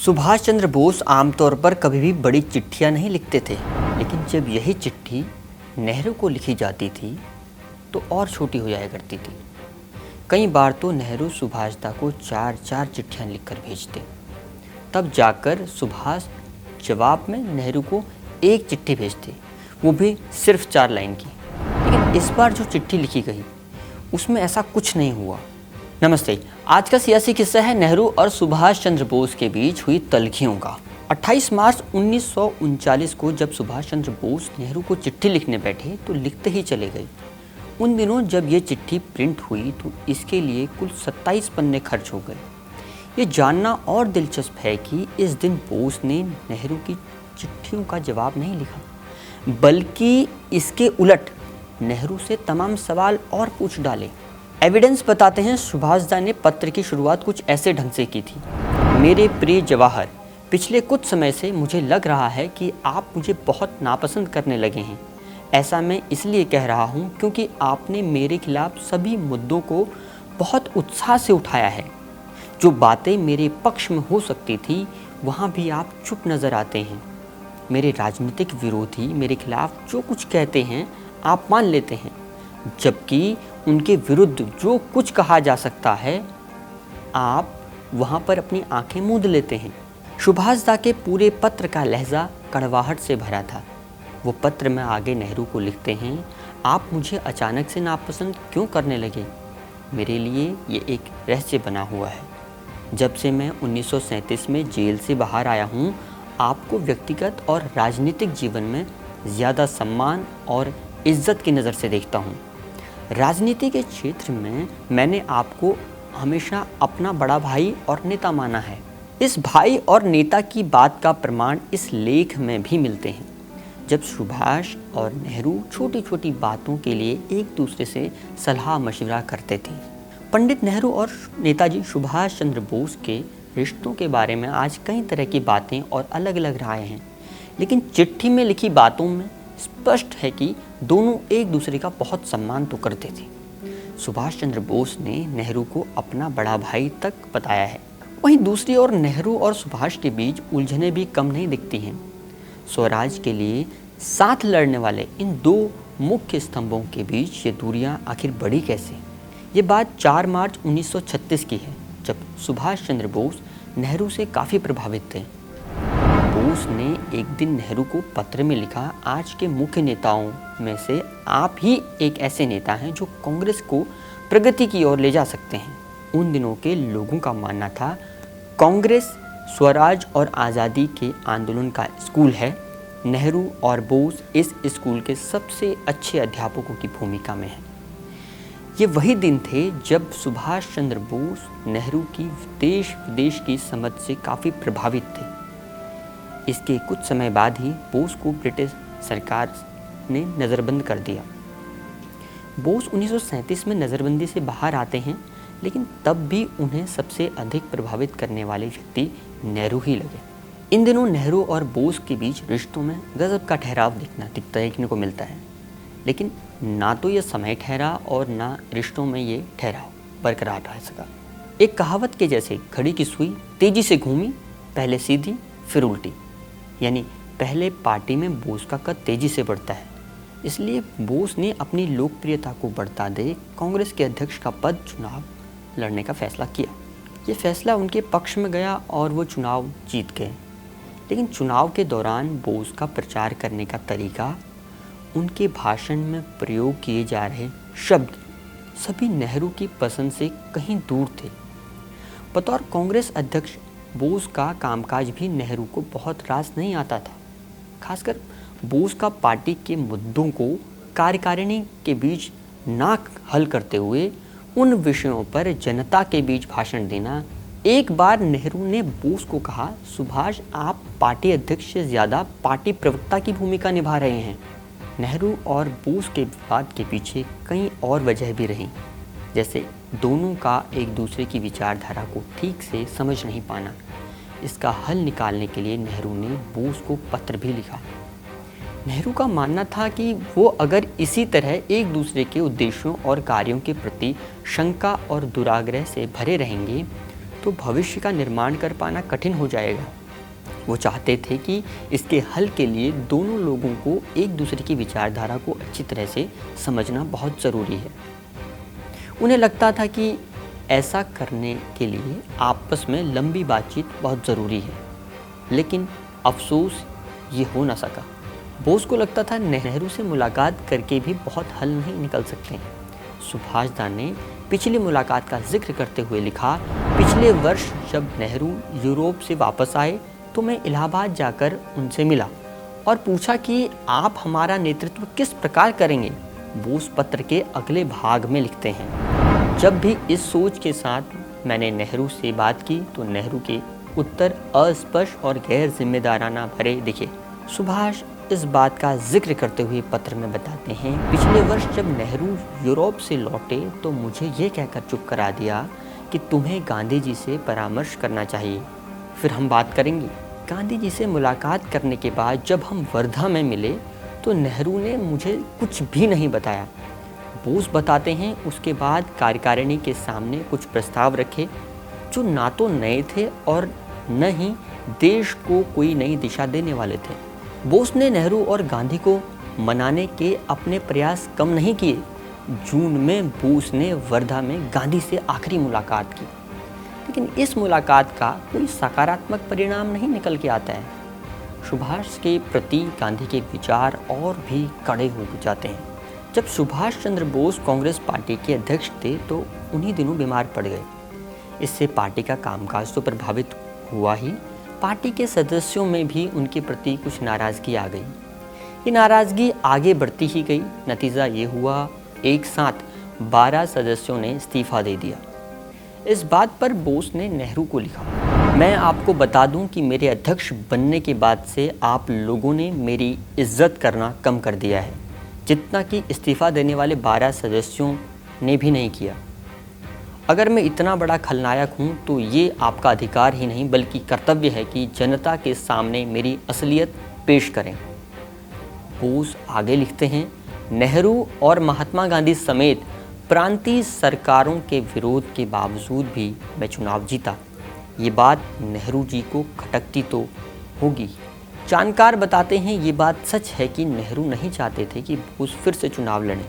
सुभाष चंद्र बोस आमतौर पर कभी भी बड़ी चिट्ठियां नहीं लिखते थे, लेकिन जब यही चिट्ठी नेहरू को लिखी जाती थी तो और छोटी हो जाया करती थी। कई बार तो नेहरू सुभाषदा को 4-4 चिट्ठियां लिखकर भेजते, तब जाकर सुभाष जवाब में नेहरू को एक चिट्ठी भेजते, वो भी सिर्फ 4 लाइन की। लेकिन इस बार जो चिट्ठी लिखी गई उसमें ऐसा कुछ नहीं हुआ। नमस्ते, आज का सियासी किस्सा है नेहरू और सुभाष चंद्र बोस के बीच हुई तल्खियों का। 28 मार्च 1939 को जब सुभाष चंद्र बोस नेहरू को चिट्ठी लिखने बैठे तो लिखते ही चले गए। उन दिनों जब ये चिट्ठी प्रिंट हुई तो इसके लिए कुल 27 पन्ने खर्च हो गए। ये जानना और दिलचस्प है कि इस दिन बोस ने नेहरू की चिट्ठियों का जवाब नहीं लिखा, बल्कि इसके उलट नेहरू से तमाम सवाल और पूछ डाले। एविडेंस बताते हैं सुभाषदा ने पत्र की शुरुआत कुछ ऐसे ढंग से की थी। मेरे प्रिय जवाहर, पिछले कुछ समय से मुझे लग रहा है कि आप मुझे बहुत नापसंद करने लगे हैं। ऐसा मैं इसलिए कह रहा हूँ क्योंकि आपने मेरे खिलाफ सभी मुद्दों को बहुत उत्साह से उठाया है। जो बातें मेरे पक्ष में हो सकती थी वहाँ भी आप चुप नज़र आते हैं। मेरे राजनीतिक विरोधी मेरे खिलाफ जो कुछ कहते हैं आप मान लेते हैं, जबकि उनके विरुद्ध जो कुछ कहा जा सकता है आप वहाँ पर अपनी आंखें मूंद लेते हैं। सुभाषदा के पूरे पत्र का लहजा कड़वाहट से भरा था। वो पत्र में आगे नेहरू को लिखते हैं, आप मुझे अचानक से नापसंद क्यों करने लगे? मेरे लिए ये एक रहस्य बना हुआ है। जब से मैं 1937 में जेल से बाहर आया हूँ, आपको व्यक्तिगत और राजनीतिक जीवन में ज़्यादा सम्मान और इज्जत की नज़र से देखता हूँ। राजनीति के क्षेत्र में मैंने आपको हमेशा अपना बड़ा भाई और नेता माना है। इस भाई और नेता की बात का प्रमाण इस लेख में भी मिलते हैं, जब सुभाष और नेहरू छोटी छोटी बातों के लिए एक दूसरे से सलाह मशवरा करते थे। पंडित नेहरू और नेताजी सुभाष चंद्र बोस के रिश्तों के बारे में आज कई तरह की बातें और अलग अलग राय हैं, लेकिन चिट्ठी में लिखी बातों में स्पष्ट है कि दोनों एक दूसरे का बहुत सम्मान तो करते थे। सुभाष चंद्र बोस ने नेहरू को अपना बड़ा भाई तक बताया है। वहीं दूसरी ओर नेहरू और सुभाष के बीच उलझनें भी कम नहीं दिखती हैं। स्वराज के लिए साथ लड़ने वाले इन दो मुख्य स्तंभों के बीच ये दूरियां आखिर बढ़ी कैसे? ये बात 4 मार्च 1936 की है, जब सुभाष चंद्र बोस नेहरू से काफ़ी प्रभावित थे। बोस ने एक दिन नेहरू को पत्र में लिखा, आज के मुख्य नेताओं में से आप ही एक ऐसे नेता हैं जो कांग्रेस को प्रगति की ओर ले जा सकते हैं। उन दिनों के लोगों का मानना था कांग्रेस स्वराज और आज़ादी के आंदोलन का स्कूल है। नेहरू और बोस इस स्कूल के सबसे अच्छे अध्यापकों की भूमिका में हैं। ये वही दिन थे जब सुभाष चंद्र बोस नेहरू की देश विदेश की समझ से काफ़ी प्रभावित थे। इसके कुछ समय बाद ही बोस को ब्रिटिश सरकार ने नज़रबंद कर दिया। बोस 1937 में नज़रबंदी से बाहर आते हैं, लेकिन तब भी उन्हें सबसे अधिक प्रभावित करने वाले व्यक्ति नेहरू ही लगे। इन दिनों नेहरू और बोस के बीच रिश्तों में गजब का ठहराव देखने को मिलता है, लेकिन ना तो ये समय ठहरा और ना रिश्तों में ये ठहराव बरकरार रह सका। एक कहावत के जैसे घड़ी की सुई तेजी से घूमी, पहले सीधी फिर उल्टी। यानी पहले पार्टी में बोस का कद तेजी से बढ़ता है, इसलिए बोस ने अपनी लोकप्रियता को बढ़ता दे कांग्रेस के अध्यक्ष का पद चुनाव लड़ने का फैसला किया। ये फैसला उनके पक्ष में गया और वो चुनाव जीत गए। लेकिन चुनाव के दौरान बोस का प्रचार करने का तरीका, उनके भाषण में प्रयोग किए जा रहे शब्द सभी नेहरू की पसंद से कहीं दूर थे। बतौर कांग्रेस अध्यक्ष बोस का कामकाज भी नेहरू को बहुत रास नहीं आता था। खासकर बोस का पार्टी के मुद्दों को कार्यकारिणी के बीच नाक हल करते हुए उन विषयों पर जनता के बीच भाषण देना। एक बार नेहरू ने बोस को कहा, सुभाष आप पार्टी अध्यक्ष से ज़्यादा पार्टी प्रवक्ता की भूमिका निभा रहे हैं। नेहरू और बोस के विवाद के पीछे कई और वजह भी रहीं, जैसे दोनों का एक दूसरे की विचारधारा को ठीक से समझ नहीं पाना। इसका हल निकालने के लिए नेहरू ने बोस को पत्र भी लिखा। नेहरू का मानना था कि वो अगर इसी तरह एक दूसरे के उद्देश्यों और कार्यों के प्रति शंका और दुराग्रह से भरे रहेंगे तो भविष्य का निर्माण कर पाना कठिन हो जाएगा। वो चाहते थे कि इसके हल के लिए दोनों लोगों को एक दूसरे की विचारधारा को अच्छी तरह से समझना बहुत ज़रूरी है। उन्हें लगता था कि ऐसा करने के लिए आपस में लंबी बातचीत बहुत ज़रूरी है, लेकिन अफसोस ये हो ना सका। बोस को लगता था नेहरू से मुलाकात करके भी बहुत हल नहीं निकल सकते। सुभाष दा ने पिछली मुलाकात का जिक्र करते हुए लिखा, पिछले वर्ष जब नेहरू यूरोप से वापस आए तो मैं इलाहाबाद जाकर उनसे मिला और पूछा कि आप हमारा नेतृत्व किस प्रकार करेंगे। बोस पत्र के अगले भाग में लिखते हैं, जब भी इस सोच के साथ मैंने नेहरू से बात की तो नेहरू के उत्तर अस्पष्ट और गैर जिम्मेदाराना भरे दिखे। सुभाष इस बात का जिक्र करते हुए पत्र में बताते हैं, पिछले वर्ष जब नेहरू यूरोप से लौटे तो मुझे ये कहकर चुप करा दिया कि तुम्हें गांधी जी से परामर्श करना चाहिए, फिर हम बात करेंगे। गांधी जी से मुलाकात करने के बाद जब हम वर्धा में मिले तो नेहरू ने मुझे कुछ भी नहीं बताया। बोस बताते हैं, उसके बाद कार्यकारिणी के सामने कुछ प्रस्ताव रखे जो ना तो नए थे और न ही देश को कोई नई दिशा देने वाले थे। बोस ने नेहरू और गांधी को मनाने के अपने प्रयास कम नहीं किए। जून में बोस ने वर्धा में गांधी से आखिरी मुलाकात की, लेकिन इस मुलाकात का कोई सकारात्मक परिणाम नहीं निकल के आता है। सुभाष के प्रति गांधी के विचार और भी कड़े हो जाते हैं। जब सुभाष चंद्र बोस कांग्रेस पार्टी के अध्यक्ष थे तो उन्हीं दिनों बीमार पड़ गए। इससे पार्टी का कामकाज तो प्रभावित हुआ ही, पार्टी के सदस्यों में भी उनके प्रति कुछ नाराज़गी आ गई। ये नाराज़गी आगे बढ़ती ही गई। नतीजा ये हुआ, एक साथ 12 सदस्यों ने इस्तीफा दे दिया। इस बात पर बोस ने नेहरू को लिखा, मैं आपको बता दूं कि मेरे अध्यक्ष बनने के बाद से आप लोगों ने मेरी इज्जत करना कम कर दिया है, जितना कि इस्तीफा देने वाले 12 सदस्यों ने भी नहीं किया। अगर मैं इतना बड़ा खलनायक हूं तो ये आपका अधिकार ही नहीं बल्कि कर्तव्य है कि जनता के सामने मेरी असलियत पेश करें। बोस आगे लिखते हैं, नेहरू और महात्मा गांधी समेत प्रांतीय सरकारों के विरोध के बावजूद भी मैं चुनाव जीता। ये बात नेहरू जी को खटकती तो होगी। जानकार बताते हैं ये बात सच है कि नेहरू नहीं चाहते थे कि बोस फिर से चुनाव लड़ें,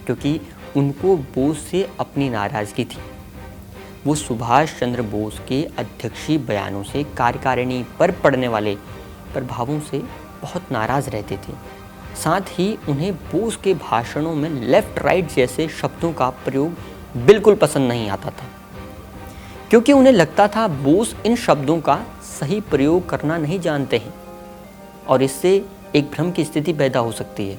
क्योंकि उनको बोस से अपनी नाराज़गी थी। वो सुभाष चंद्र बोस के अध्यक्षीय बयानों से, कार्यकारिणी पर पड़ने वाले प्रभावों से बहुत नाराज़ रहते थे। साथ ही उन्हें बोस के भाषणों में लेफ्ट राइट जैसे शब्दों का प्रयोग बिल्कुल पसंद नहीं आता था, क्योंकि उन्हें लगता था बोस इन शब्दों का सही प्रयोग करना नहीं जानते हैं और इससे एक भ्रम की स्थिति पैदा हो सकती है।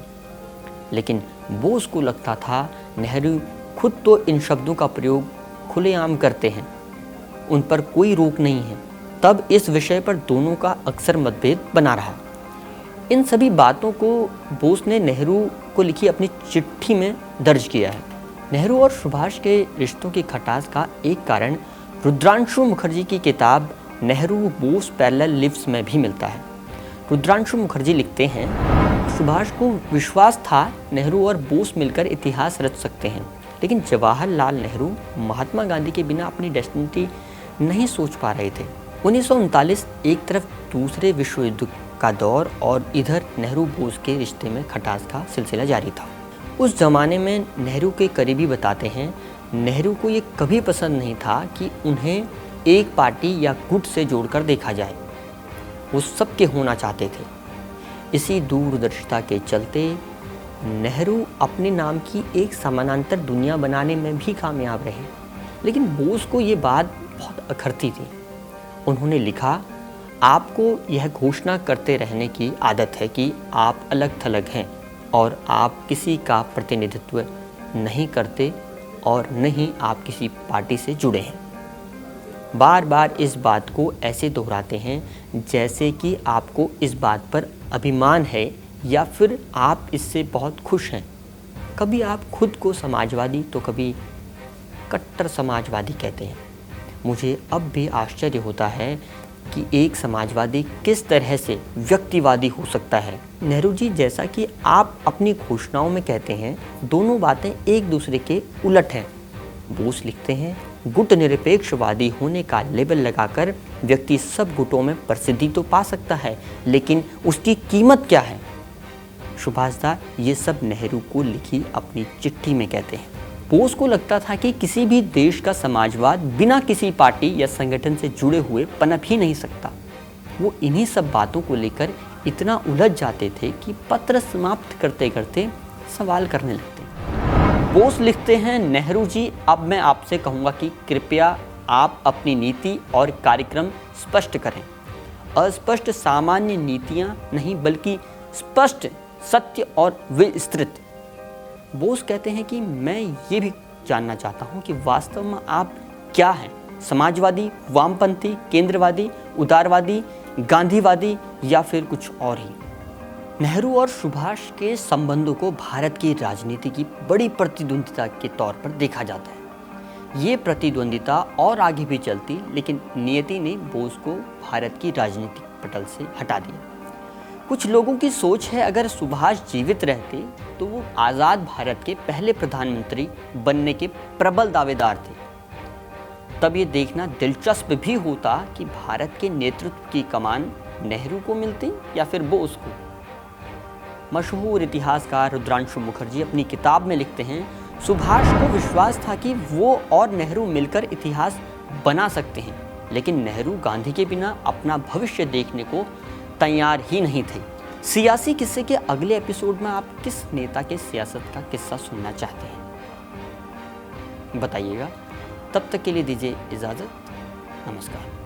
लेकिन बोस को लगता था नेहरू खुद तो इन शब्दों का प्रयोग खुलेआम करते हैं, उन पर कोई रोक नहीं है। तब इस विषय पर दोनों का अक्सर मतभेद बना रहा। इन सभी बातों को बोस ने नेहरू को लिखी अपनी चिट्ठी में दर्ज किया है। नेहरू और सुभाष के रिश्तों की खटास का एक कारण रुद्रांशु मुखर्जी की किताब नेहरू बोस पैरेलल लिव्स में भी मिलता है। रुद्रांशु मुखर्जी लिखते हैं, सुभाष को विश्वास था नेहरू और बोस मिलकर इतिहास रच सकते हैं, लेकिन जवाहरलाल नेहरू महात्मा गांधी के बिना अपनी डेस्टिनी नहीं सोच पा रहे थे। 1939 एक तरफ दूसरे विश्व युद्ध का दौर और इधर नेहरू बोस के रिश्ते में खटास का सिलसिला जारी था। उस जमाने में नेहरू के करीबी बताते हैं, नेहरू को ये कभी पसंद नहीं था कि उन्हें एक पार्टी या गुट से जोड़कर देखा जाए। वो सबके होना चाहते थे। इसी दूरदर्शिता के चलते नेहरू अपने नाम की एक समानांतर दुनिया बनाने में भी कामयाब रहे, लेकिन बोस को ये बात बहुत अखरती थी। उन्होंने लिखा, आपको यह घोषणा करते रहने की आदत है कि आप अलग थलग हैं और आप किसी का प्रतिनिधित्व नहीं करते और न ही आप किसी पार्टी से जुड़े हैं। बार बार इस बात को ऐसे दोहराते हैं जैसे कि आपको इस बात पर अभिमान है या फिर आप इससे बहुत खुश हैं। कभी आप खुद को समाजवादी तो कभी कट्टर समाजवादी कहते हैं। मुझे अब भी आश्चर्य होता है कि एक समाजवादी किस तरह से व्यक्तिवादी हो सकता है। नेहरू जी, जैसा कि आप अपनी घोषणाओं में कहते हैं, दोनों बातें एक दूसरे के उलट हैं। बोस लिखते हैं, गुटनिरपेक्षवादी होने का लेबल लगाकर व्यक्ति सब गुटों में प्रसिद्धि तो पा सकता है, लेकिन उसकी कीमत क्या है? सुभाष दा ये सब नेहरू को लिखी अपनी चिट्ठी में कहते हैं। बोस को लगता था कि किसी भी देश का समाजवाद बिना किसी पार्टी या संगठन से जुड़े हुए पनप ही नहीं सकता। वो इन्हीं सब बातों को लेकर इतना उलझ जाते थे कि पत्र समाप्त करते करते सवाल करने लगते। बोस लिखते हैं, नेहरू जी, अब मैं आपसे कहूँगा कि कृपया आप अपनी नीति और कार्यक्रम स्पष्ट करें। अस्पष्ट सामान्य नीतियाँ नहीं, बल्कि स्पष्ट, सत्य और विस्तृत। बोस कहते हैं कि मैं ये भी जानना चाहता हूँ कि वास्तव में आप क्या हैं, समाजवादी, वामपंथी, केंद्रवादी, उदारवादी, गांधीवादी या फिर कुछ और ही। नेहरू और सुभाष के संबंधों को भारत की राजनीति की बड़ी प्रतिद्वंदिता के तौर पर देखा जाता है। ये प्रतिद्वंदिता और आगे भी चलती, लेकिन नियति ने बोस को भारत की राजनीतिक पटल से हटा दिया। कुछ लोगों की सोच है, अगर सुभाष जीवित रहते तो वो आज़ाद भारत के पहले प्रधानमंत्री बनने के प्रबल दावेदार थे। तब ये देखना दिलचस्प भी होता कि भारत के नेतृत्व की कमान नेहरू को मिलती या फिर बोस को। मशहूर इतिहासकार रुद्रांशु मुखर्जी अपनी किताब में लिखते हैं, सुभाष को विश्वास था कि वो और नेहरू मिलकर इतिहास बना सकते हैं, लेकिन नेहरू गांधी के बिना अपना भविष्य देखने को तैयार ही नहीं थे। सियासी किस्से के अगले एपिसोड में आप किस नेता के सियासत का किस्सा सुनना चाहते हैं, बताइएगा। तब तक के लिए दीजिए इजाज़त। नमस्कार।